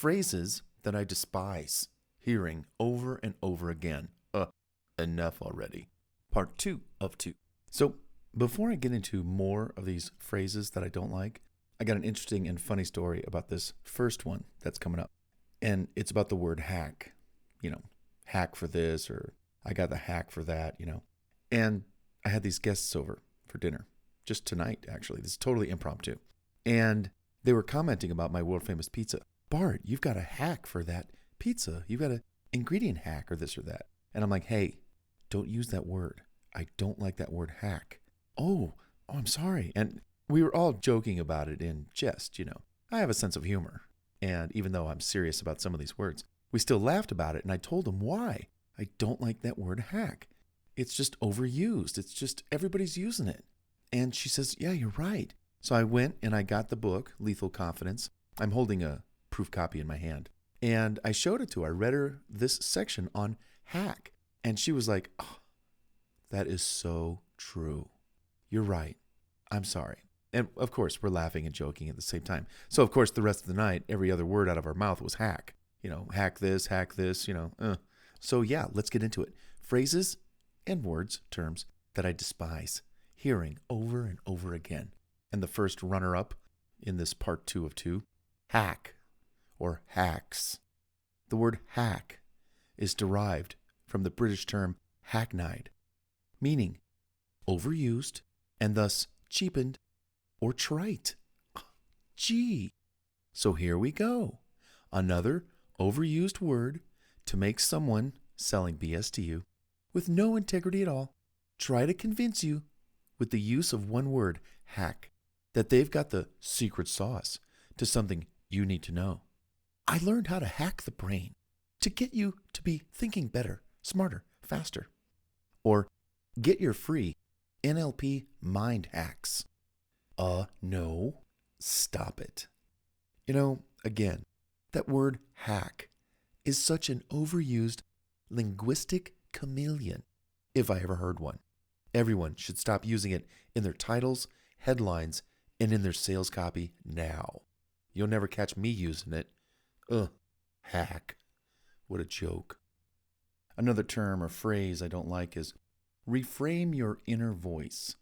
Phrases that I despise hearing over and over again. Enough already. Part 2 of 2. So, before I get into more of these phrases that I don't like, I got an interesting and funny story about this first one that's coming up. And it's about the word hack. Hack for this, or I got the hack for that, And I had these guests over for dinner just tonight, actually. This is totally impromptu. And they were commenting about my world famous pizza. Bart, you've got a hack for that pizza. You've got an ingredient hack or this or that. And I'm like, hey, don't use that word. I don't like that word hack. Oh, I'm sorry. And we were all joking about it in jest, I have a sense of humor. And even though I'm serious about some of these words, we still laughed about it. And I told them why. I don't like that word hack. It's just overused. It's just everybody's using it. And she says, yeah, you're right. So I went and I got the book, Lethal Confidence. I'm holding a proof copy in my hand. And I showed it to her. I read her this section on hack. And she was like, oh, that is so true. You're right. I'm sorry. And of course, we're laughing and joking at the same time. So of course, the rest of the night, every other word out of our mouth was hack. Hack this, So yeah, let's get into it. Phrases and words, terms that I despise hearing over and over again. And the first runner-up in this part 2 of 2, hack or hacks. The word hack is derived from the British term hackneyed, meaning overused and thus cheapened or trite. Gee. So here we go. Another overused word to make someone selling BS to you with no integrity at all try to convince you with the use of one word, hack, that they've got the secret sauce to something you need to know. I learned how to hack the brain to get you to be thinking better, smarter, faster. Or get your free NLP mind hacks. No, stop it. Again, that word hack is such an overused linguistic chameleon, if I ever heard one. Everyone should stop using it in their titles, headlines, and in their sales copy now. You'll never catch me using it. Hack. What a joke. Another term or phrase I don't like is reframe your inner voice.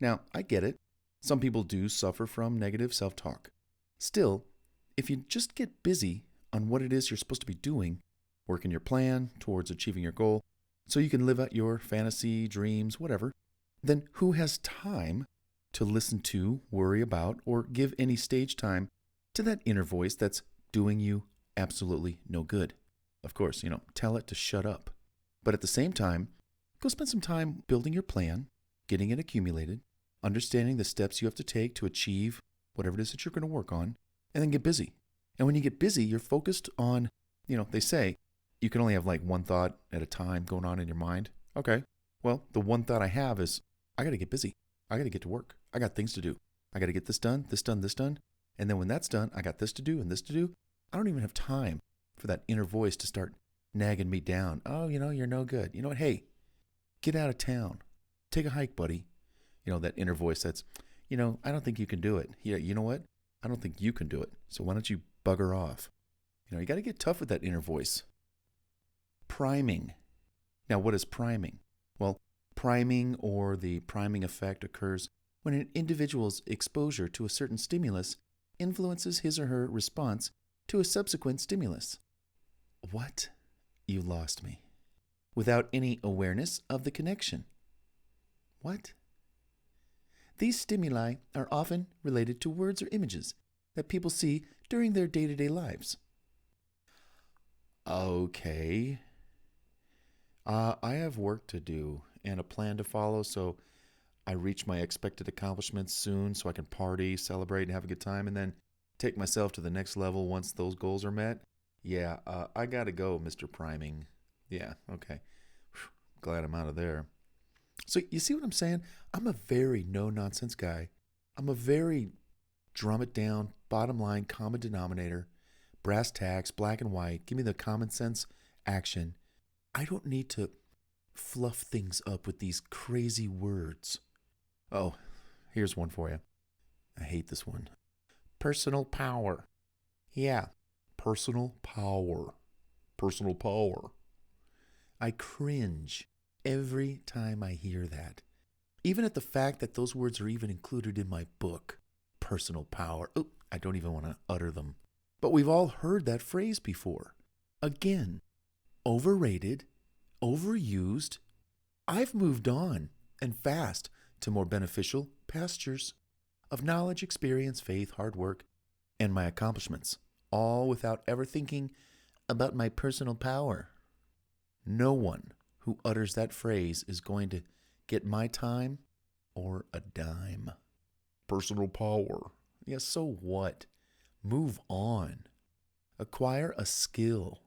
Now, I get it. Some people do suffer from negative self-talk. Still, if you just get busy on what it is you're supposed to be doing, working your plan towards achieving your goal, so you can live out your fantasy, dreams, whatever, then who has time to listen to, worry about, or give any stage time to that inner voice that's doing you absolutely no good? Of course, tell it to shut up. But at the same time, go spend some time building your plan, getting it accumulated, understanding the steps you have to take to achieve whatever it is that you're going to work on, and then get busy. And when you get busy, you're focused on, they say you can only have like one thought at a time going on in your mind. Okay, well, the one thought I have is I got to get busy. I got to get to work. I got things to do. I got to get this done, this done, this done. And then when that's done, I got this to do and this to do. I don't even have time for that inner voice to start nagging me down. Oh, you're no good. You know what? Hey, get out of town. Take a hike, buddy. That inner voice that's, I don't think you can do it. Yeah, you know what? I don't think you can do it. So why don't you bugger off? You got to get tough with that inner voice. Priming. Now, what is priming? Well, priming or the priming effect occurs when an individual's exposure to a certain stimulus influences his or her response to a subsequent stimulus. What? You lost me. Without any awareness of the connection. What? These stimuli are often related to words or images that people see during their day-to-day lives. Okay. I have work to do and a plan to follow, so I reach my expected accomplishments soon so I can party, celebrate, and have a good time, and then take myself to the next level once those goals are met. Yeah, I gotta go, Mr. Priming. Yeah, okay. Whew, glad I'm out of there. So you see what I'm saying? I'm a very no-nonsense guy. I'm a very drum-it-down, bottom-line, common denominator, brass tacks, black and white. Give me the common sense action. I don't need to fluff things up with these crazy words. Oh, here's one for you. I hate this one. Personal power. Yeah, personal power. Personal power. I cringe every time I hear that. Even at the fact that those words are even included in my book, Personal Power. Oh, I don't even want to utter them. But we've all heard that phrase before. Again, overrated, overused. I've moved on, and fast, to more beneficial pastures of knowledge, experience, faith, hard work, and my accomplishments, all without ever thinking about my personal power. No one who utters that phrase is going to get my time or a dime. Personal power. Yeah, so what? Move on. Acquire a skill.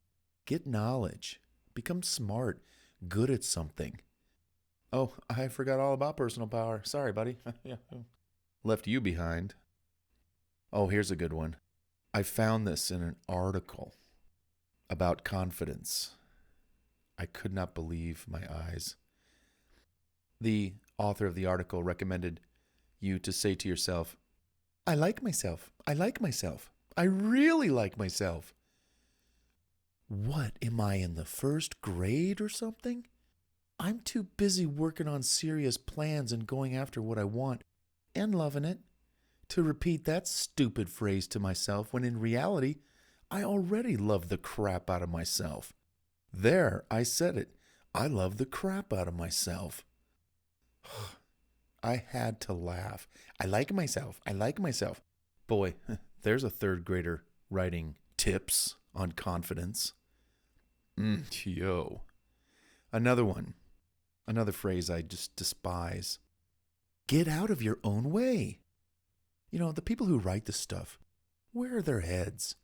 Get knowledge. Become smart. Good at something. Oh, I forgot all about personal power. Sorry, buddy. Yeah. Left you behind. Oh, here's a good one. I found this in an article about confidence. I could not believe my eyes. The author of the article recommended you to say to yourself, I like myself. I like myself. I really like myself. What, am I in the first grade or something? I'm too busy working on serious plans and going after what I want and loving it to repeat that stupid phrase to myself when in reality, I already love the crap out of myself. There, I said it. I love the crap out of myself. I had to laugh. I like myself. I like myself. Boy, there's a third grader writing tips on confidence. Yo. Another one. Another phrase I just despise. Get out of your own way. You know, the people who write this stuff, where are their heads?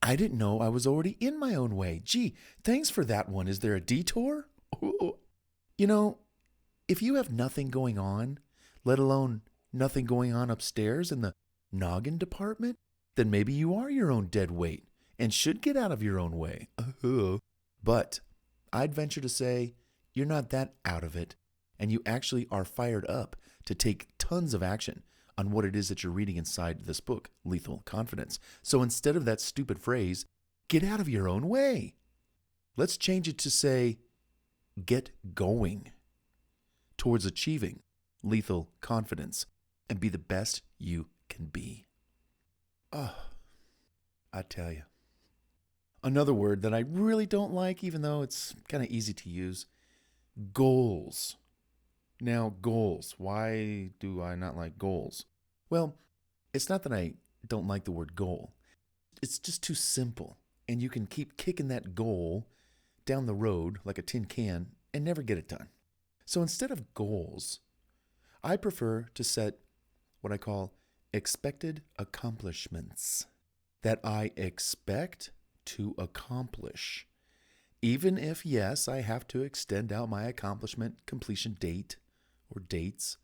I didn't know I was already in my own way. Gee, thanks for that one. Is there a detour? You know, if you have nothing going on, let alone nothing going on upstairs in the noggin department, then maybe you are your own dead weight and should get out of your own way. But I'd venture to say you're not that out of it, and you actually are fired up to take tons of action on what it is that you're reading inside this book, Lethal Confidence. So instead of that stupid phrase, get out of your own way. Let's change it to say, get going towards achieving lethal confidence and be the best you can be. I tell you. Another word that I really don't like, even though it's kind of easy to use, goals. Now, goals. Why do I not like goals? Well, it's not that I don't like the word goal. It's just too simple, and you can keep kicking that goal down the road like a tin can and never get it done. So instead of goals, I prefer to set what I call expected accomplishments that I expect to accomplish. Even if, yes, I have to extend out my accomplishment completion date or dates.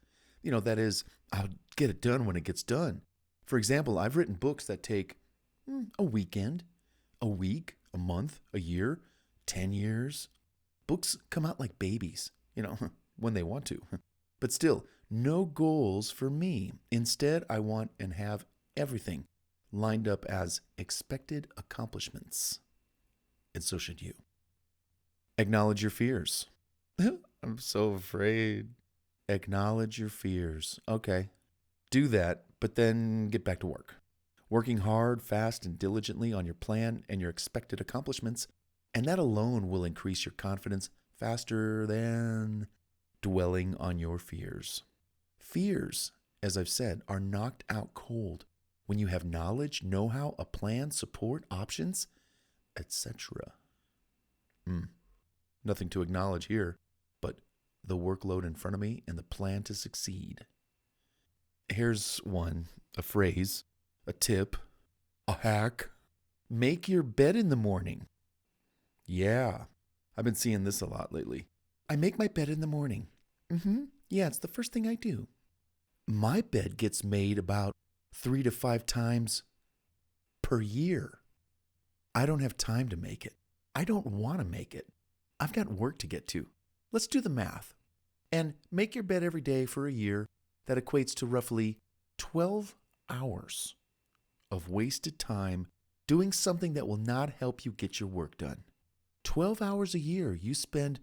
You know, that is, I'll get it done when it gets done. For example, I've written books that take a weekend, a week, a month, a year, 10 years. Books come out like babies, you know, when they want to. But still, no goals for me. Instead, I want and have everything lined up as expected accomplishments. And so should you. Acknowledge your fears. I'm so afraid. Acknowledge your fears. Okay, do that, but then get back to work. Working hard, fast, and diligently on your plan and your expected accomplishments, and that alone will increase your confidence faster than dwelling on your fears. Fears, as I've said, are knocked out cold when you have knowledge, know-how, a plan, support, options, etc. Nothing to acknowledge here, but the workload in front of me and the plan to succeed. Here's one, a phrase, a tip, a hack. Make your bed in the morning. Yeah, I've been seeing this a lot lately. I make my bed in the morning. Yeah, it's the first thing I do. My bed gets made about 3 to 5 times per year. I don't have time to make it. I don't want to make it. I've got work to get to. Let's do the math. And make your bed every day for a year. That equates to roughly 12 hours of wasted time doing something that will not help you get your work done. 12 hours a year you spend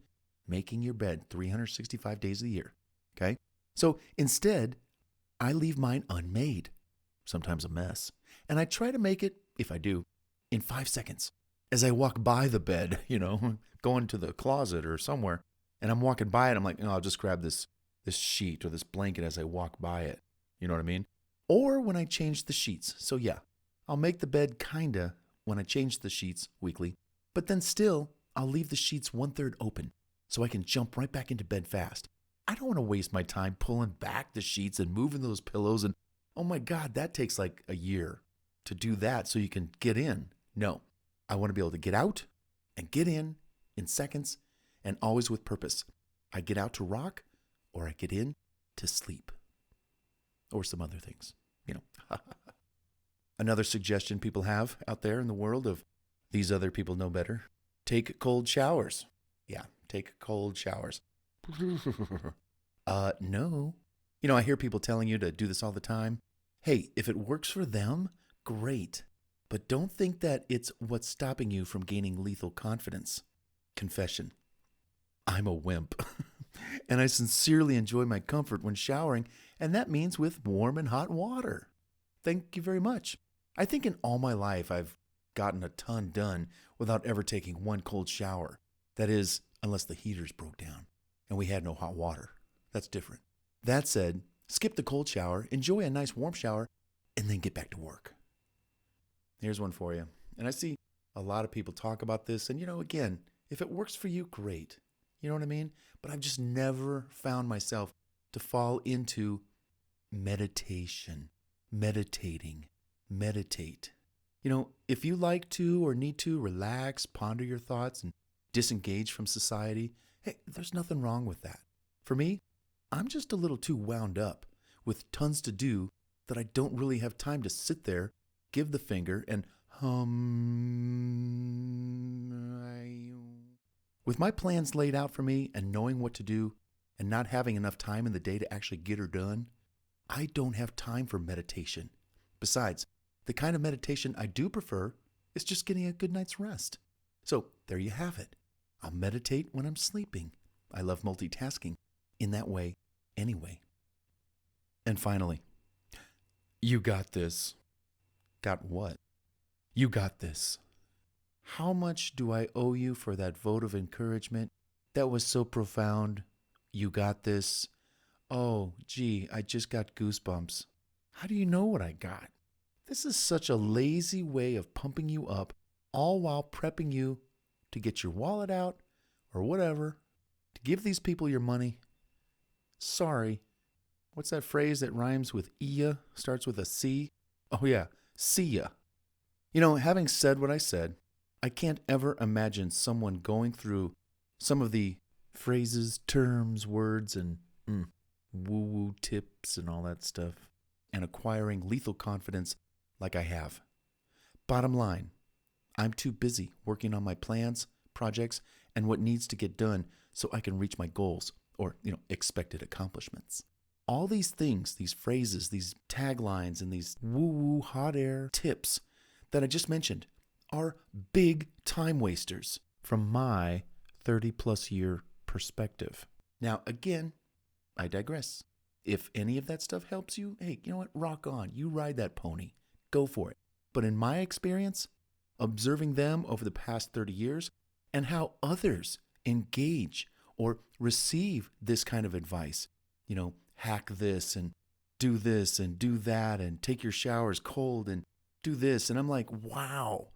making your bed 365 days of the year. Okay? So instead, I leave mine unmade, sometimes a mess, and I try to make it, if I do, in 5 seconds. As I walk by the bed, going to the closet or somewhere, and I'm walking by it, I'm like, I'll just grab this sheet or this blanket as I walk by it. You know what I mean? Or when I change the sheets. So yeah, I'll make the bed kinda when I change the sheets weekly, but then still, I'll leave the sheets 1/3 open so I can jump right back into bed fast. I don't want to waste my time pulling back the sheets and moving those pillows, and oh my God, that takes like a year to do that so you can get in. No, I want to be able to get out and get in seconds, and always with purpose. I get out to rock, or I get in to sleep, or some other things. Another suggestion people have out there in the world of these other people know better: take cold showers. Yeah, take cold showers. No. I hear people telling you to do this all the time. Hey, if it works for them, great. But don't think that it's what's stopping you from gaining lethal confidence. Confession. I'm a wimp. And I sincerely enjoy my comfort when showering, and that means with warm and hot water. Thank you very much. I think in all my life I've gotten a ton done without ever taking one cold shower. That is, unless the heaters broke down and we had no hot water. That's different. That said, skip the cold shower, enjoy a nice warm shower, and then get back to work. Here's one for you. And I see a lot of people talk about this, and again, if it works for you, great. You know what I mean? But I've just never found myself to fall into meditation, meditating, meditate. If you like to or need to relax, ponder your thoughts, and disengage from society, hey, there's nothing wrong with that. For me, I'm just a little too wound up with tons to do that I don't really have time to sit there, give the finger, and With my plans laid out for me and knowing what to do and not having enough time in the day to actually get her done, I don't have time for meditation. Besides, the kind of meditation I do prefer is just getting a good night's rest. So there you have it. I'll meditate when I'm sleeping. I love multitasking in that way anyway. And finally, you got this. Got what? You got this. How much do I owe you for that vote of encouragement? That was so profound. You got this. Oh, gee, I just got goosebumps. How do you know what I got? This is such a lazy way of pumping you up, all while prepping you to get your wallet out or whatever, to give these people your money. Sorry. What's that phrase that rhymes with iya, starts with a C? Oh yeah, see ya. Having said what I said, I can't ever imagine someone going through some of the phrases, terms, words, and woo-woo tips and all that stuff, and acquiring lethal confidence like I have. Bottom line, I'm too busy working on my plans, projects, and what needs to get done so I can reach my goals or, expected accomplishments. All these things, these phrases, these taglines, and these woo-woo hot air tips that I just mentioned are big time wasters from my 30-plus year perspective. Now, again, I digress. If any of that stuff helps you, hey, you know what? Rock on. You ride that pony. Go for it. But in my experience, observing them over the past 30 years and how others engage or receive this kind of advice, hack this and do that and take your showers cold and do this. And I'm like, wow,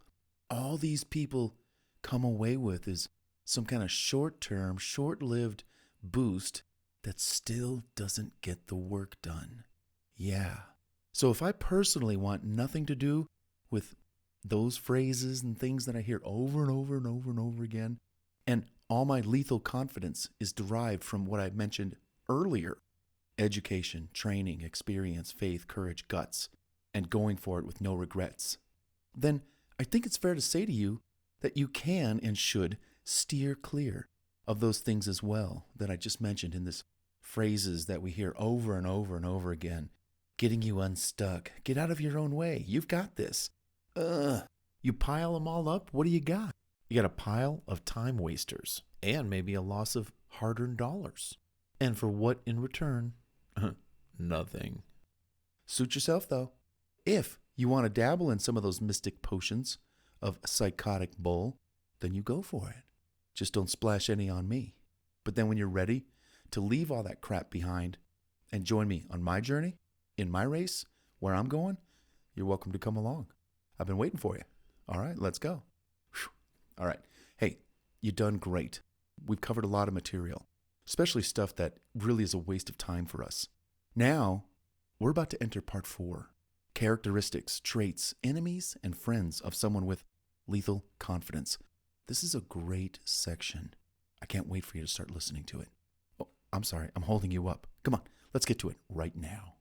all these people come away with is some kind of short-term, short-lived boost that still doesn't get the work done. Yeah. So if I personally want nothing to do with those phrases and things that I hear over and over and over and over again, and all my lethal confidence is derived from what I mentioned earlier: education, training, experience, faith, courage, guts, and going for it with no regrets, then I think it's fair to say to you that you can and should steer clear of those things as well that I just mentioned in this phrases that we hear over and over and over again. Getting you unstuck. Get out of your own way. You've got this. You pile them all up, what do you got? You got a pile of time wasters and maybe a loss of hard-earned dollars. And for what in return? Nothing. Suit yourself, though. If you want to dabble in some of those mystic potions of psychotic bull, then you go for it. Just don't splash any on me. But then when you're ready to leave all that crap behind and join me on my journey, in my race, where I'm going, you're welcome to come along. I've been waiting for you. All right, let's go. Whew. All right. Hey, you done great. We've covered a lot of material, especially stuff that really is a waste of time for us. Now, we're about to enter part 4. Characteristics, traits, enemies, and friends of someone with lethal confidence. This is a great section. I can't wait for you to start listening to it. Oh, I'm sorry. I'm holding you up. Come on, let's get to it right now.